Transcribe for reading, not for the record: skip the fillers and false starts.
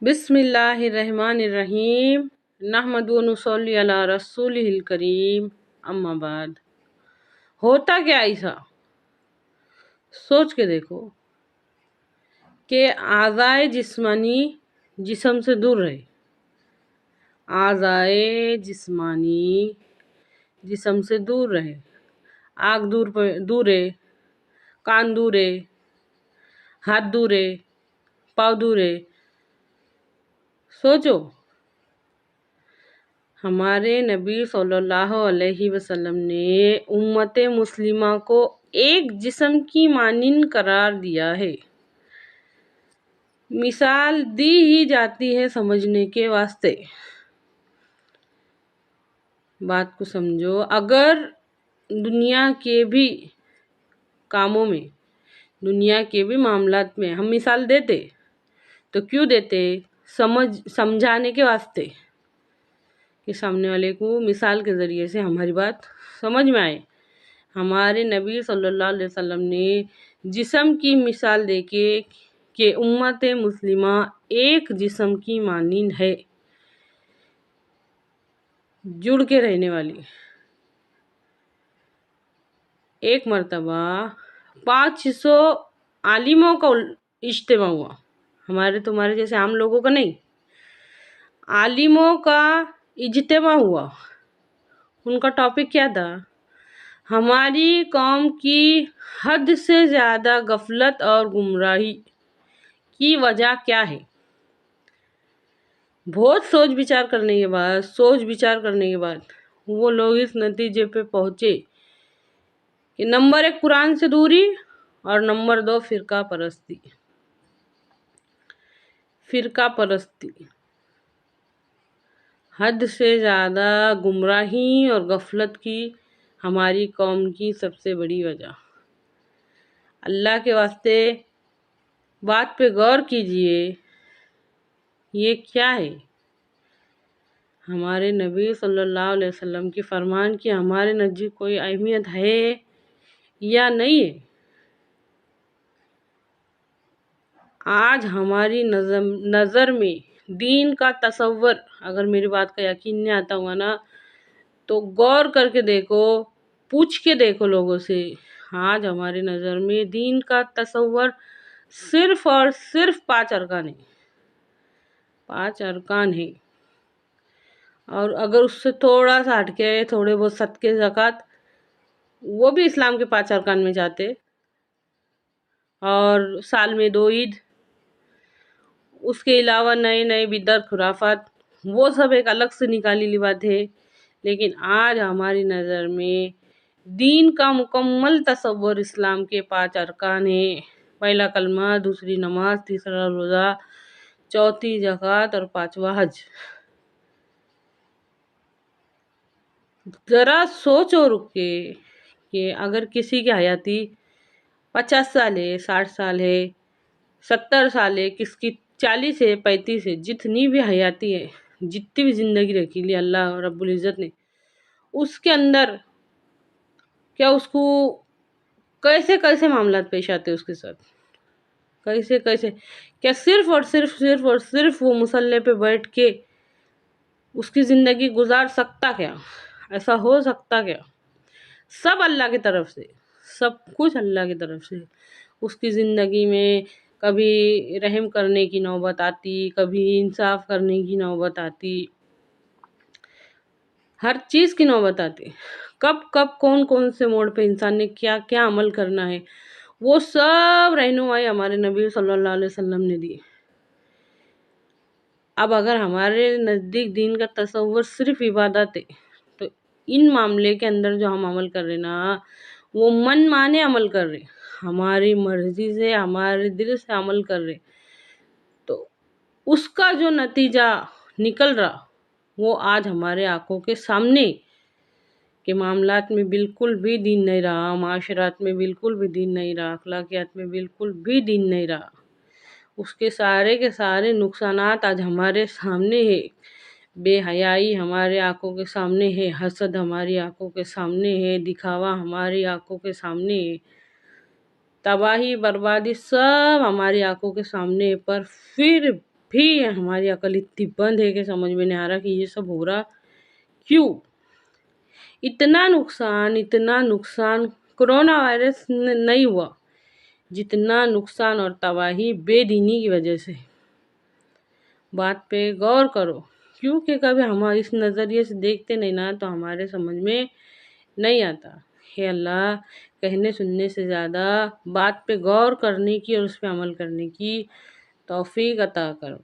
بسم اللہ الرحمن الرحیم نحمد و نصلی علی رسول الکریم اما بعد۔ ہوتا کیا ایسا سوچ کے دیکھو کہ اعضائے جسمانی جسم سے دور رہے، اعضائے جسمانی جسم سے دور رہے، آنکھ دور ہے، کان دور ہے، ہاتھ دور ہے، پاؤں دور ہے۔ سوچو، ہمارے نبی صلی اللہ علیہ وسلم نے امت مسلمہ کو ایک جسم کی مانند قرار دیا ہے۔ مثال دی ہی جاتی ہے سمجھنے کے واسطے۔ بات کو سمجھو، اگر دنیا کے بھی کاموں میں، دنیا کے بھی معاملات میں ہم مثال دیتے تو کیوں دیتے؟ سمجھانے کے واسطے، کہ سامنے والے کو مثال کے ذریعے سے ہماری بات سمجھ میں آئے۔ ہمارے نبی صلی اللہ علیہ وسلم نے جسم کی مثال دے کے کہ امت مسلمہ ایک جسم کی مانند ہے، جڑ کے رہنے والی۔ ایک مرتبہ 500 عالموں کا اجتماع ہوا، ہمارے تمہارے جیسے عام لوگوں کا نہیں، عالموں کا اجتماع ہوا۔ ان کا ٹاپک کیا تھا؟ ہماری قوم کی حد سے زیادہ غفلت اور گمراہی کی وجہ کیا ہے؟ بہت سوچ بچار کرنے کے بعد وہ لوگ اس نتیجے پہ پہنچے کہ نمبر 1 قرآن سے دوری اور نمبر 2 فرقہ پرستی۔ حد سے زیادہ گمراہی اور غفلت کی ہماری قوم کی سب سے بڑی وجہ۔ اللہ کے واسطے بات پہ غور کیجئے، یہ کیا ہے؟ ہمارے نبی صلی اللہ علیہ وسلم کی فرمان کی ہمارے نزدیک کوئی اہمیت ہے یا نہیں ہے؟ آج ہماری نظر میں دین کا تصور، اگر میری بات کا یقین نہیں آتا ہوا نا تو غور کر کے دیکھو، پوچھ کے دیکھو لوگوں سے۔ آج ہماری نظر میں دین کا تصور صرف اور صرف 5 ارکان ہیں، 5 ارکان ہیں۔ اور اگر اس سے تھوڑا سا ہٹ کے تھوڑے بہت صدقے زکوٰۃ، وہ بھی اسلام کے 5 ارکان میں جاتے، اور سال میں 2 عید، اس کے علاوہ نئے بدعت خرافات، وہ سب ایک الگ سے نکالی لی بات ہے۔ لیکن آج ہماری نظر میں دین کا مکمل تصور اسلام کے 5 ارکان ہیں: پہلا کلمہ، دوسری نماز، تیسرا روزہ، چوتھی زکوٰۃ اور 5واں حج۔ ذرا سوچو رک کے کہ اگر کسی کی حیاتی 50 سال ہے، 60 سال ہے، 70 سال ہے، کس کی 40 ہے، 35 ہے، جتنی بھی حیاتی ہے، جتنی بھی زندگی رکھی لی اللہ رب العزت نے، اس کے اندر کیا اس کو کیسے معاملات پیش آتے اس کے ساتھ؟ کیسے کیا صرف وہ مصلی پہ بیٹھ کے اس کی زندگی گزار سکتا کیا؟ ایسا ہو سکتا کیا؟ سب اللہ کی طرف سے، سب کچھ اللہ کی طرف سے۔ اس کی زندگی میں کبھی رحم کرنے کی نوبت آتی، کبھی انصاف کرنے کی نوبت آتی، ہر چیز کی نوبت آتی۔ کب کون سے موڑ پہ انسان نے کیا عمل کرنا ہے، وہ سب رہنمائی ہمارے نبی صلی اللہ علیہ وسلم نے دی۔ اب اگر ہمارے نزدیک دین کا تصور صرف عبادت ہے تو ان معاملے کے اندر جو ہم عمل کر رہے نا، وہ من مانے عمل کر رہے، ہماری مرضی سے، ہمارے دل سے عمل کر رہے، تو اس کا جو نتیجہ نکل رہا وہ آج ہمارے آنکھوں کے سامنے کہ معاملات میں بالکل بھی دین نہیں رہا، معاشرات میں بالکل بھی دین نہیں رہا، اخلاقیات میں بالکل بھی دین نہیں رہا۔ اس کے سارے نقصانات آج ہمارے سامنے ہے۔ بے حیائی ہمارے آنکھوں کے سامنے ہے، حسد ہماری آنکھوں کے سامنے ہے، دکھاوا ہماری آنکھوں کے سامنے ہے، تباہی بربادی سب ہماری آنکھوں کے سامنے ہے۔ پر پھر بھی ہماری عقل اتنی بند ہے کہ سمجھ میں نہیں آ رہا کہ یہ سب ہو رہا کیوں۔ اتنا نقصان کرونا وائرس نہیں ہوا جتنا نقصان اور تباہی بے دینی کی وجہ سے۔ بات پہ غور کرو، کیونکہ کبھی ہم اس نظریے سے دیکھتے نہیں نا تو ہمارے سمجھ میں نہیں آتا۔ ہے اللہ کہنے سننے سے زیادہ بات پہ غور کرنے کی اور اس پہ عمل کرنے کی توفیق عطا کرو۔